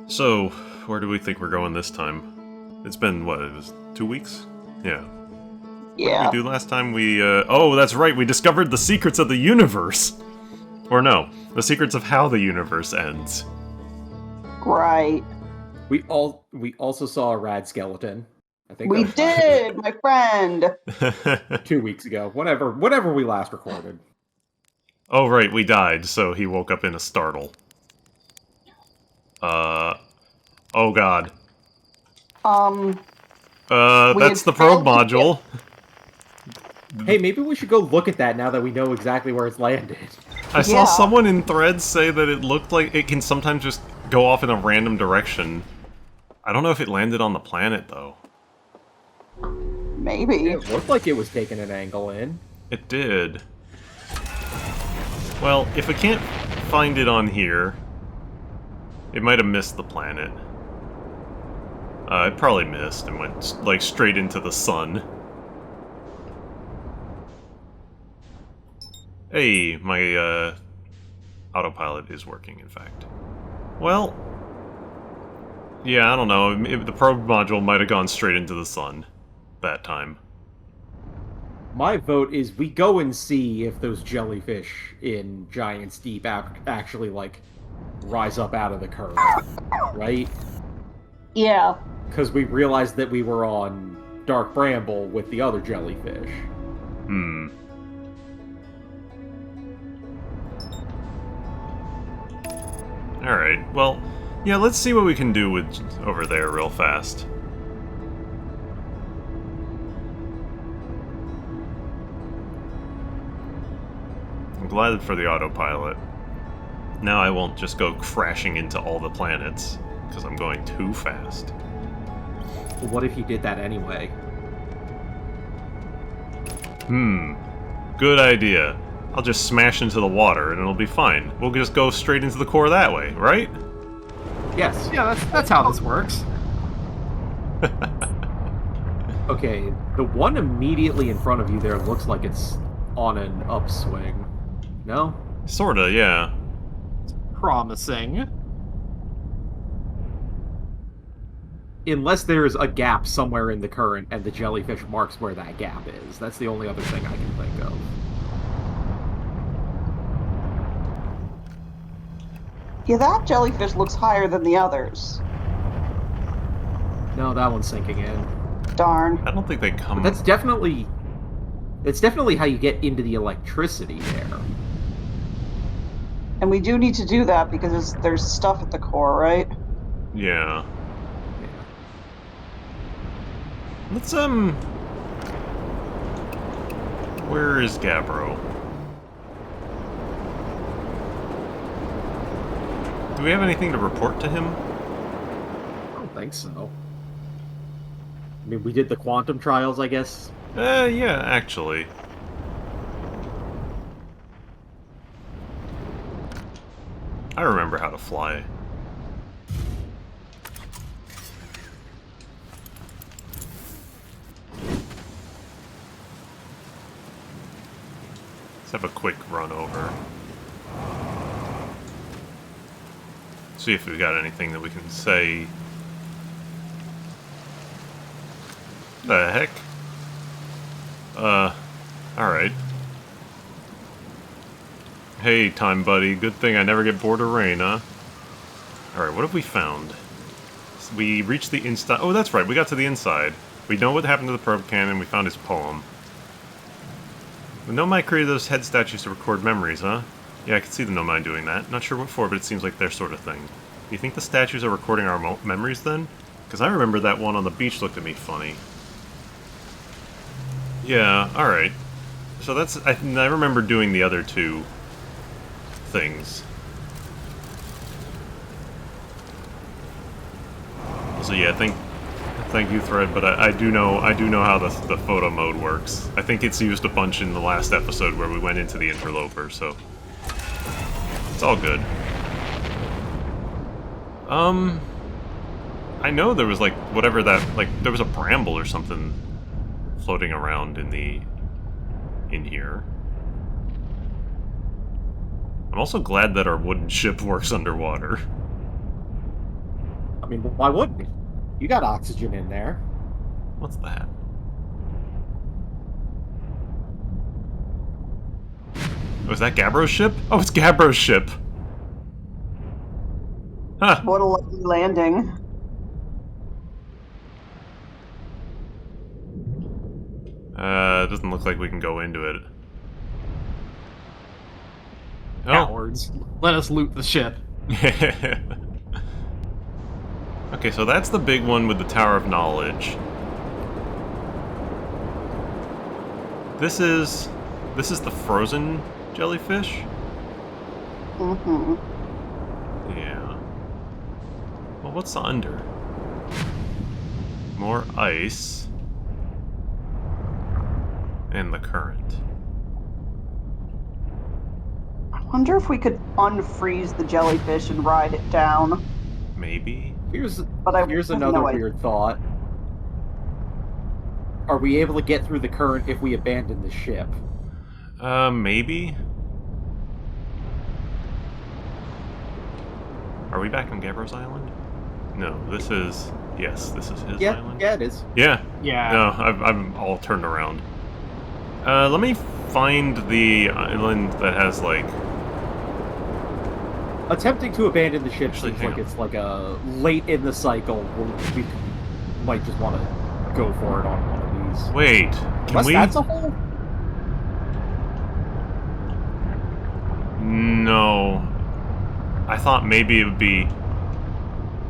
So, where do we think we're going this time? It's been, what, it was 2 weeks? Yeah. What did we Yeah. do last time? Oh, that's right, we discovered the secrets of the universe! Or no, the secrets of how the universe ends. Right. We also saw a rad skeleton. I think We that was last did, my friend. week, 2 weeks ago. Whatever we last recorded. Oh, right, we died, so he woke up in a startle. Oh god. We That's had the probe failed to get- module. Hey, maybe we should go look at that now that we know exactly where it's landed. I saw Yeah. someone in threads say that it looked like it can sometimes just go off in a random direction. I don't know if it landed on the planet, though. Maybe. It looked like it was taking an angle in. It did. Well, if we can't find it on here, it might have missed the planet. It probably missed and went, like, straight into the sun. Hey, my, autopilot is working, in fact. Well, yeah, I don't know. The probe module might have gone straight into the sun that time. My vote is we go and see if those jellyfish in Giant's Deep actually, like, rise up out of the current, right? Yeah. Because we realized that we were on Dark Bramble with the other jellyfish. Hmm. Alright, well, yeah, let's see what we can do with over there real fast. I'm glad for the autopilot. Now I won't just go crashing into all the planets, because I'm going too fast. But what if he did that anyway? Good idea. I'll just smash into the water and it'll be fine. We'll just go straight into the core that way, right? Yes. Yeah, that's how this works. Okay, the one immediately in front of you there looks like it's on an upswing. No? Sorta, yeah. Promising. Unless there's a gap somewhere in the current and the jellyfish marks where that gap is. That's the only other thing I can think of. Yeah, that jellyfish looks higher than the others. No, that one's sinking in. Darn. I don't think they come... But that's definitely how you get into the electricity there. And we do need to do that because there's stuff at the core, right? Yeah. Let's, where is Gabbro? Do we have anything to report to him? I don't think so. I mean, we did the quantum trials, I guess. Yeah, actually. I remember how to fly. Let's have a quick run over. See if we've got anything that we can say. The heck? Alright. Hey, time buddy, good thing I never get bored of rain, huh? Alright, what have we found? We reached the inside. Oh, that's right, we got to the inside. We know what happened to the probe cannon, we found his poem. The Nomai created those head statues to record memories, huh? Yeah, I can see the Nomai doing that. Not sure what for, but it seems like their sort of thing. Do you think the statues are recording our memories, then? Because I remember that one on the beach looked at me funny. Yeah, alright. So that's... I remember doing the other two things. So yeah, thank you, Thread, but I do know how the photo mode works. I think it's used a bunch in the last episode where we went into the interloper, so... It's all good. I know there was, like, whatever that... Like, there was a bramble or something floating around in here. I'm also glad that our wooden ship works underwater. mean, why wouldn't it? You got oxygen in there. What's that? Oh, is that Gabbro's ship? Oh, it's Gabbro's ship. Huh. What a lovely landing. It doesn't look like we can go into it. Oh. Cowards. Let us loot the ship. Okay, so that's the big one with the Tower of Knowledge. This is the frozen jellyfish? Mm-hmm. Yeah. Well, what's under? More ice. And the current. I wonder if we could unfreeze the jellyfish and ride it down. Maybe? Here's have another no idea. weird thought. Are we able to get through the current if we abandon the ship? Maybe? Are we back on Gabbro's Island? No, this is... Yes, this is his island? Yeah, it is. Yeah. Yeah. No, I'm all turned around. Let me find the island that has, like... Attempting to abandon the ship Actually, seems hang like on. it's like a late in the cycle where we might just want to go for it on one of these. Wait, can Unless we... that's a hole? No. I thought maybe it would be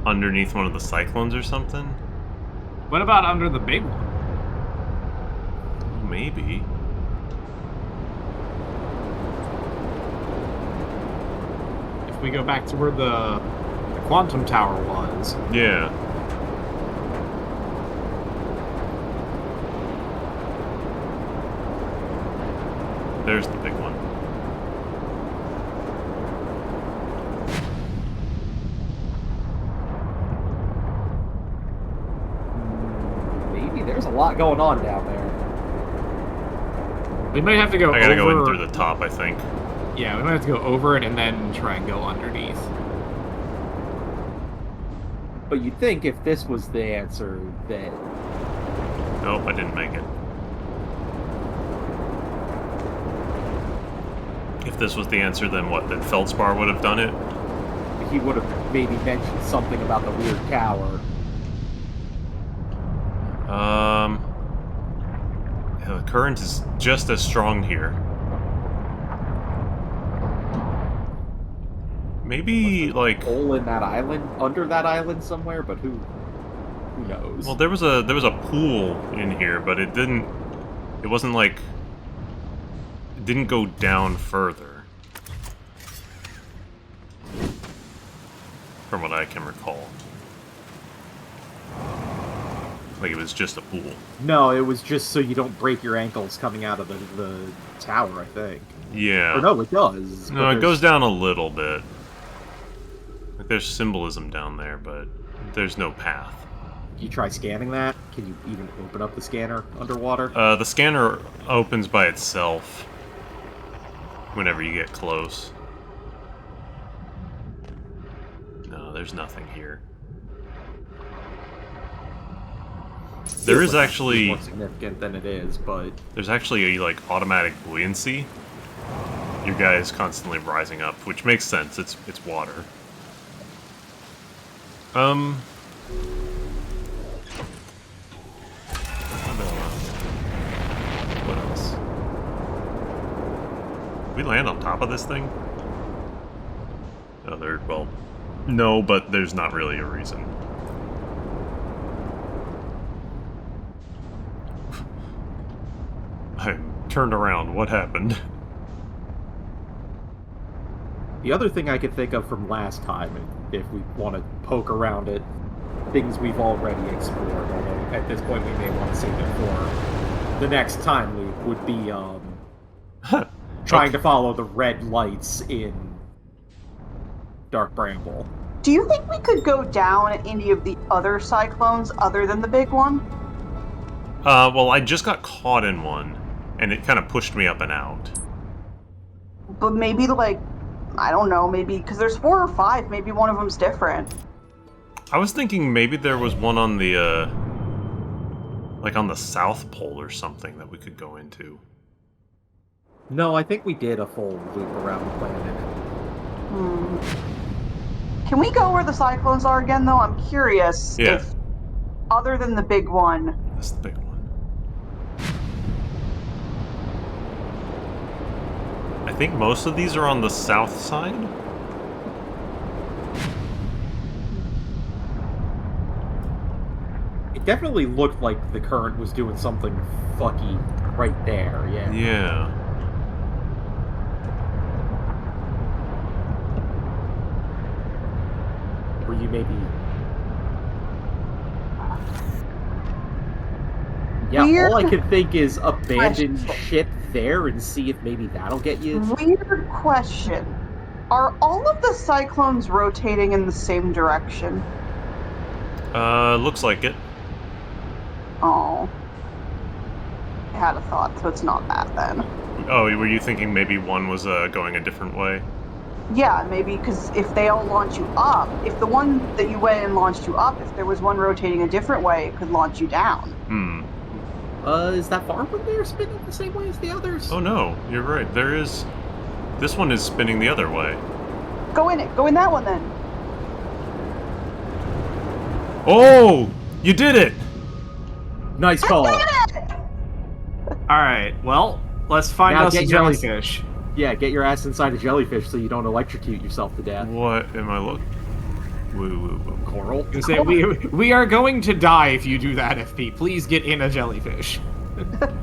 underneath one of the cyclones or something. What about under the big one? Maybe. If we go back to where the quantum tower was. Yeah. There's the big one. Maybe there's a lot going on down there. We might have to go I gotta over... go in through the top, I think. Yeah, we might have to go over it and then try and go underneath. But you'd think if this was the answer, that Nope, I didn't make it. If this was the answer, then what? Then Feldspar would have done it? he would have maybe mentioned something about the weird tower. Yeah, the current is just as strong here. Maybe, like... hole in that island, under that island somewhere, but who knows? Well, there was a pool in here, but it wasn't like... It didn't go down further. From what I can recall. Like, it was just a pool. No, it was just so you don't break your ankles coming out of the tower, I think. Yeah. Or no, it does. No, it goes down a little bit. Like, there's symbolism down there, but there's no path. You try scanning that? Can you even open up the scanner underwater? The scanner opens by itself whenever you get close. No, there's nothing here. There is actually more significant than it is, but there's actually a like automatic buoyancy. Your guy is constantly rising up, which makes sense. It's water. What else? We land on top of this thing? Oh, well, no, but there's not really a reason. I'm turned around. What happened? the other thing I could think of from last time, if we want to poke around it, things we've already explored, although at this point we may want to save it for the next time, would be trying to follow the red lights in Dark Bramble. Do you think we could go down any of the other cyclones other than the big one? Well, I just got caught in one, and it kind of pushed me up and out. But maybe, like, I don't know, maybe, because there's 4 or 5, maybe one of them's different. I was thinking maybe there was one on the, like on the South Pole or something that we could go into. No, I think we did a full loop around the planet. Can we go where the cyclones are again, though? I'm curious if, other than the big one... That's the big one. I think most of these are on the south side. It definitely looked like the current was doing something fucky right there, yeah. Yeah. Where you maybe... Yeah, Weird all I can think is abandon ship there and see if maybe that'll get you. Weird question. Are all of the cyclones rotating in the same direction? Looks like it. Oh. I had a thought, so it's not that then. Oh, were you thinking maybe one was going a different way? Yeah, maybe, because if they all launch you up, if the one that you went and launched you up, if there was one rotating a different way, it could launch you down. Is that far when they're spinning the same way as the others? Oh no, you're right. There is... This one is spinning the other way. Go in it. Go in that one, then. Oh! You did it! Nice call. Alright, well, let's find Now us a get your ass- jellyfish. Yeah, get your ass inside a jellyfish so you don't electrocute yourself to death. What am I looking... Woo. Coral? You say, we are going to die if you do that, FP. Please get in a jellyfish.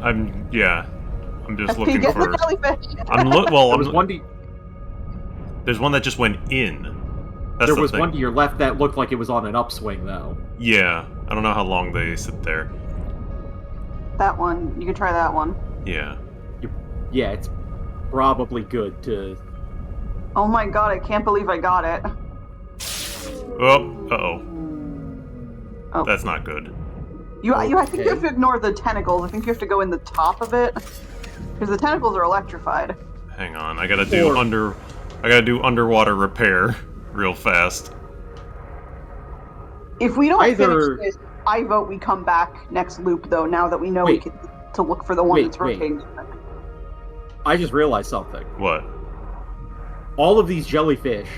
I'm just FP, looking get for... the jellyfish. There was one to, There's one that just went in. That's there the was thing. one to your left that looked like it was on an upswing, though. Yeah. I don't know how long they sit there. That one. You can try that one. Yeah. Yeah, it's probably good to... Oh my god, I can't believe I got it. Oh, uh-oh. Oh. That's not good. I think you have to ignore the tentacles. I think you have to go in the top of it. Because the tentacles are electrified. Hang on, I gotta do underwater repair real fast. If we don't Either- finish this, I vote we come back next loop, though, now that we know we can to look for the one that's rotating. I just realized something. What? All of these jellyfish...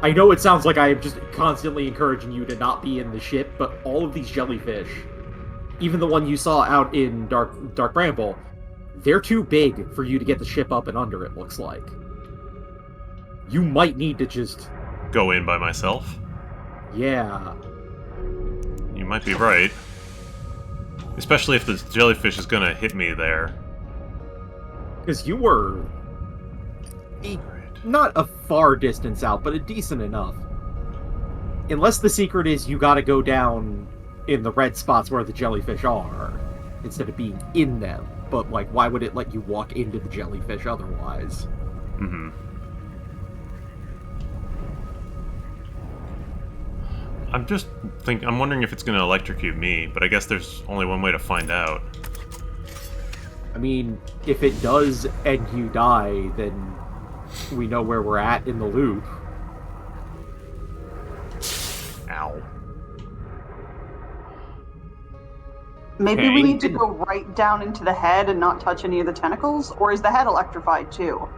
I know it sounds like I am just constantly encouraging you to not be in the ship, but all of these jellyfish, even the one you saw out in Dark Bramble, they're too big for you to get the ship up and under, it looks like. You might need to just... Go in by myself? Yeah. You might be right. Especially if the jellyfish is gonna hit me there. Because you were... not a far distance out, but a decent enough. Unless the secret is you gotta go down in the red spots where the jellyfish are, instead of being in them. But, like, why would it let you walk into the jellyfish otherwise? Mm-hmm. I'm wondering if it's gonna electrocute me, but I guess there's only one way to find out. I mean, if it does and you die, then we know where we're at in the loop. Ow. Maybe Okay. we need to go right down into the head and not touch any of the tentacles? Or is the head electrified, too?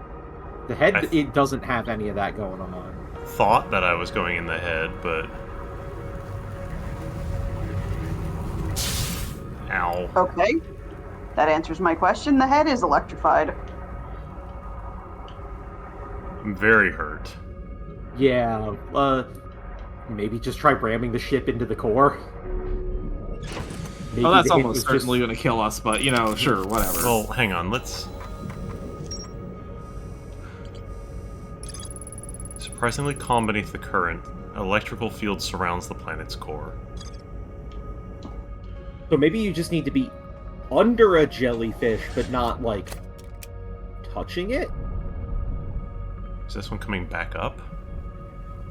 The head, it doesn't have any of that going on. Thought that I was going in the head, but... Ow. Okay. That answers my question. The head is electrified. I'm very hurt. Yeah, maybe just try ramming the ship into the core. Maybe Well, that's it almost was just- certainly going to kill us, but, you know, sure, whatever. Well, hang on, let's... Surprisingly calm beneath the current, an electrical field surrounds the planet's core. So maybe you just need to be under a jellyfish, but not, like, touching it? Is this one coming back up?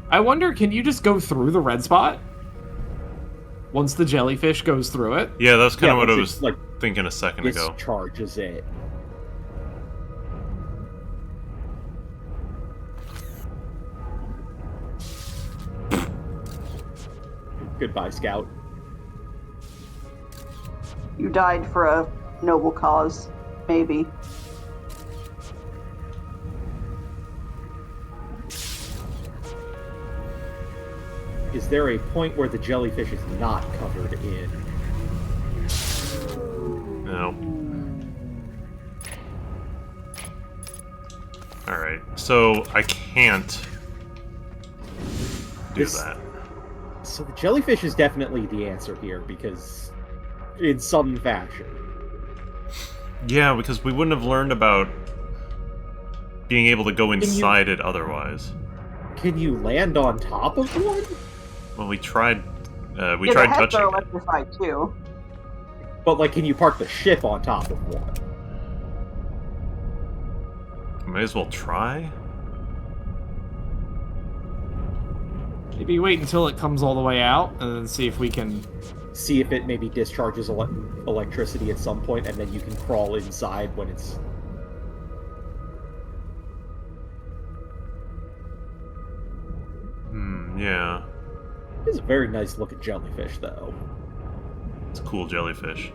I wonder, can you just go through the red spot? Once the jellyfish goes through it? Yeah, that's kind of what I once was it, like, thinking a second ago. discharges it. Goodbye, Scout. You died for a noble cause, maybe. Is there a point where the jellyfish is not covered in? No. Alright, so I can't do that. So the jellyfish is definitely the answer here, because in some fashion. Yeah, because we wouldn't have learned about being able to go inside it otherwise. Can you land on top of one? Well, we tried. We Yeah, tried the heads touching are it. electrified too. But, like, can you park the ship on top of one? Might as well try. Maybe wait until it comes all the way out, and then see if we can... See if it maybe discharges electricity at some point, and then you can crawl inside when it's... Yeah. It's a very nice looking jellyfish, though. It's a cool jellyfish.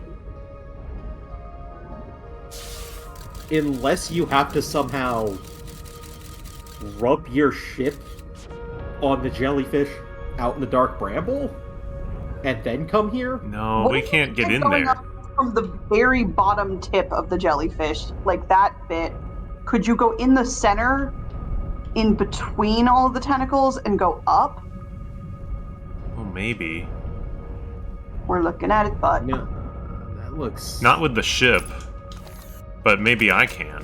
Unless you have to somehow rub your ship on the jellyfish out in the dark bramble, and then come here? No, What we if can't get it's in going there. up from the very bottom tip of the jellyfish, like that bit, could you go in the center, in between all of the tentacles, and go up? Oh, maybe. We're looking at it, but No. That looks... Not with the ship, but maybe I can.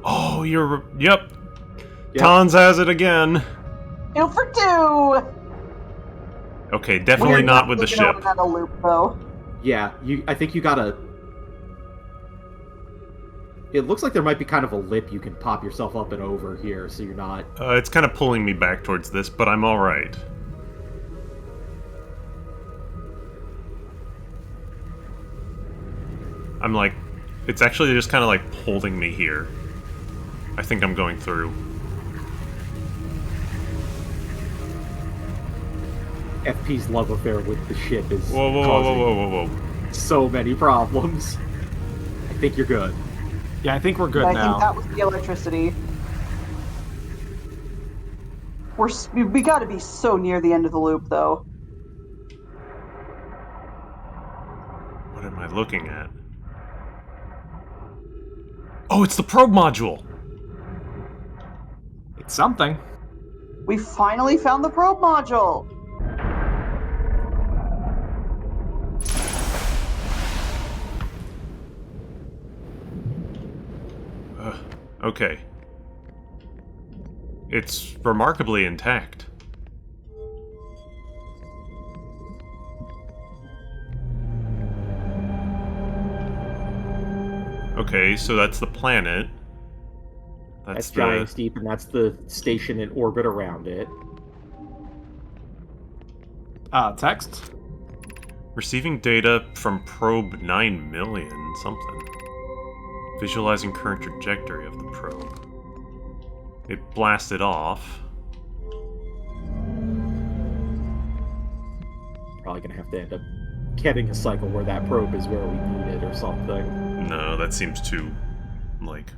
Oh, you're... Yep. Tons has it again. 2 for 2. Okay, definitely not with the ship. We're a loop, though. Yeah, I think you gotta... It looks like there might be kind of a lip you can pop yourself up and over here, so you're not... It's kind of pulling me back towards this, but I'm alright. I'm like... It's actually just kind of like holding me here. I think I'm going through. FP's love affair with the ship is Whoa, whoa, whoa, causing whoa, whoa, whoa, whoa. so many problems. I think you're good. Yeah, I think we're good I now. think that was the electricity. We gotta be so near the end of the loop, though. What am I looking at? Oh, it's the probe module! It's something. We finally found the probe module! Okay. It's remarkably intact. Okay, so that's the planet. That's Giant's Deep, and that's the station in orbit around it. Text? Receiving data from probe 9 million something. Visualizing current trajectory of the probe. It blasted off. Probably gonna have to end up getting a cycle where that probe is where we need it or something. No, that seems too, like,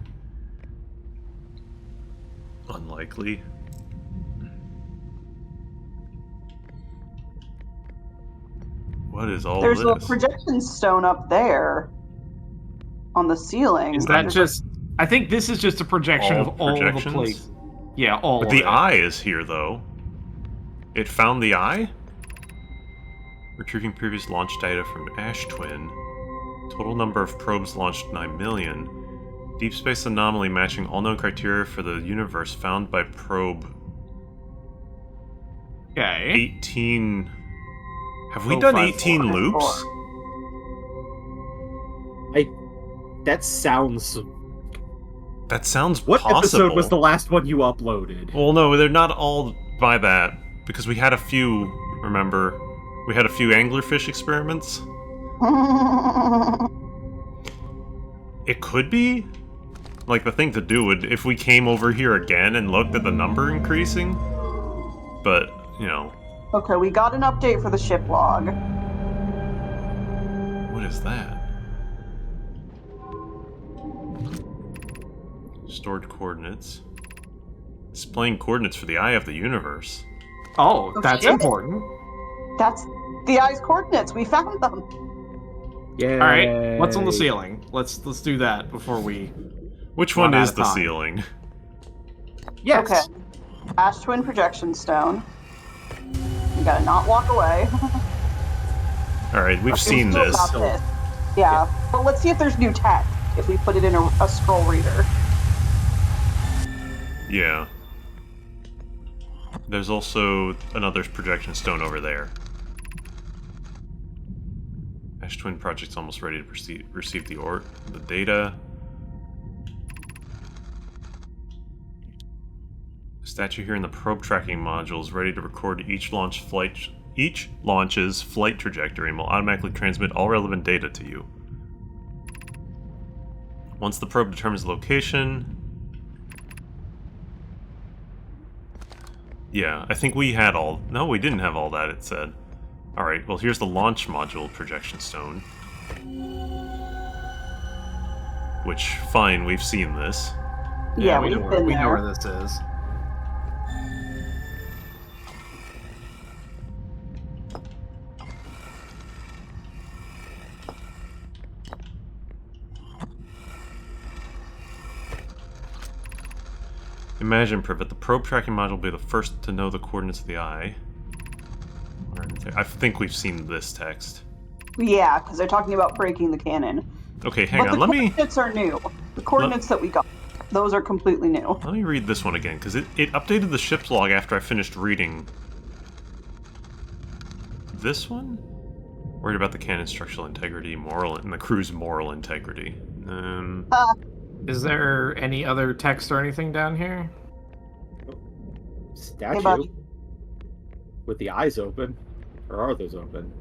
unlikely. What is all There's this? a projection stone up there on the ceiling. Is that just... I think this is just a projection All of all the projections? places. Yeah, all But of the it. eye is here, though. It found the eye? Retrieving previous launch data from Ash Twin. Total number of probes launched 9 million. Deep space anomaly matching all known criteria for the universe found by probe Okay. 18... Have we Oh, done 5, 18 4. loops? That sounds... That sounds What possible. episode was the last one you uploaded? Well, no, they're not all by that, because we had a few, remember? We had a few anglerfish experiments. It could be, like, the thing to do would, if we came over here again and looked at the number increasing, but, you know. Okay, we got an update for the ship log. What is that? Stored coordinates. Displaying coordinates for the Eye of the Universe. Oh, Oh, that's shit. important. That's the eye's coordinates. We found them. Yeah. All right, what's on the ceiling? Let's do that before we. Which Run one out is of the time. ceiling? Yes. Okay. Ash Twin projection stone. You gotta not walk away. Alright, we've We seen still this. got this. Yeah, but let's see if there's new tech if we put it in a scroll reader. Yeah. There's also another projection stone over there. Ash Twin Project's almost ready to receive the data. Statue here in the probe tracking module is ready to record each launch's flight trajectory and will automatically transmit all relevant data to you. Once the probe determines the location... Yeah, I think we had all... No, we didn't have all that, it said. Alright, well here's the launch module projection stone. Which, fine, we've seen this. Yeah, we we've know been we know there. where this is. Imagine, Privet, the probe tracking module will be the first to know the coordinates of the eye. I think we've seen this text. Yeah, because they're talking about breaking the cannon. Okay, hang But on, the let me coordinates are new. The coordinates that we got, those are completely new. read this one again, because it updated the ship's log after I finished reading this one? Worried about the cannon's structural integrity, and the crew's moral integrity. Is there any other text or anything down here? Statue. Hey, buddy. With the eyes open. Or are those open?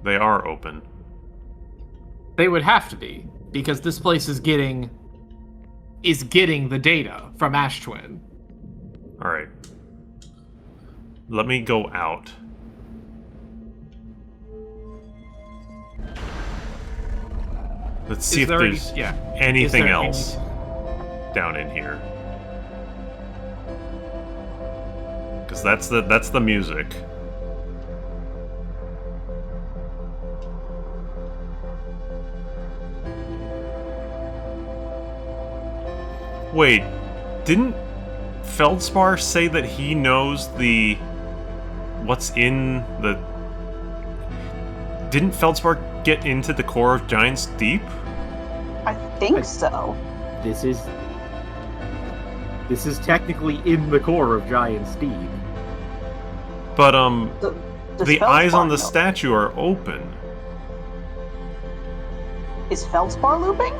They are open. They would have to be, because this place is getting the data from Ash Twin. Alright. Let me go out. Let's see if there's anything else down in here. Because that's the music. Wait, didn't Feldspar say that he knows what's in the... Didn't Feldspar get into the core of Giant's Deep? I think so. This is technically in the core of Giant's Deep. But, Does the eyes Feldspar on the know? statue are open. Is Feldspar looping?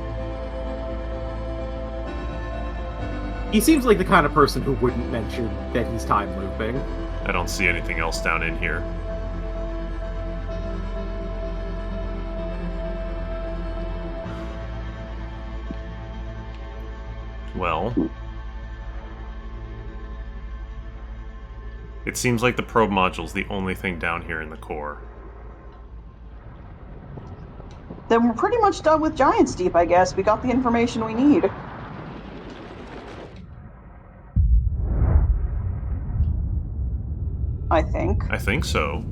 He seems like the kind of person who wouldn't mention that he's time looping. I don't see anything else down in here. Well... It seems like the probe module's the only thing down here in the core. Then we're pretty much done with Giant's Deep, I guess. We got the information we need. I think. I think so.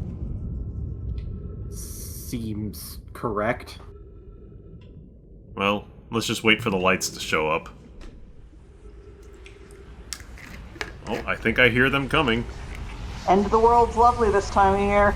Seems correct. Well, let's just wait for the lights to show up. Oh, I think I hear them coming. End of the world's lovely this time of year.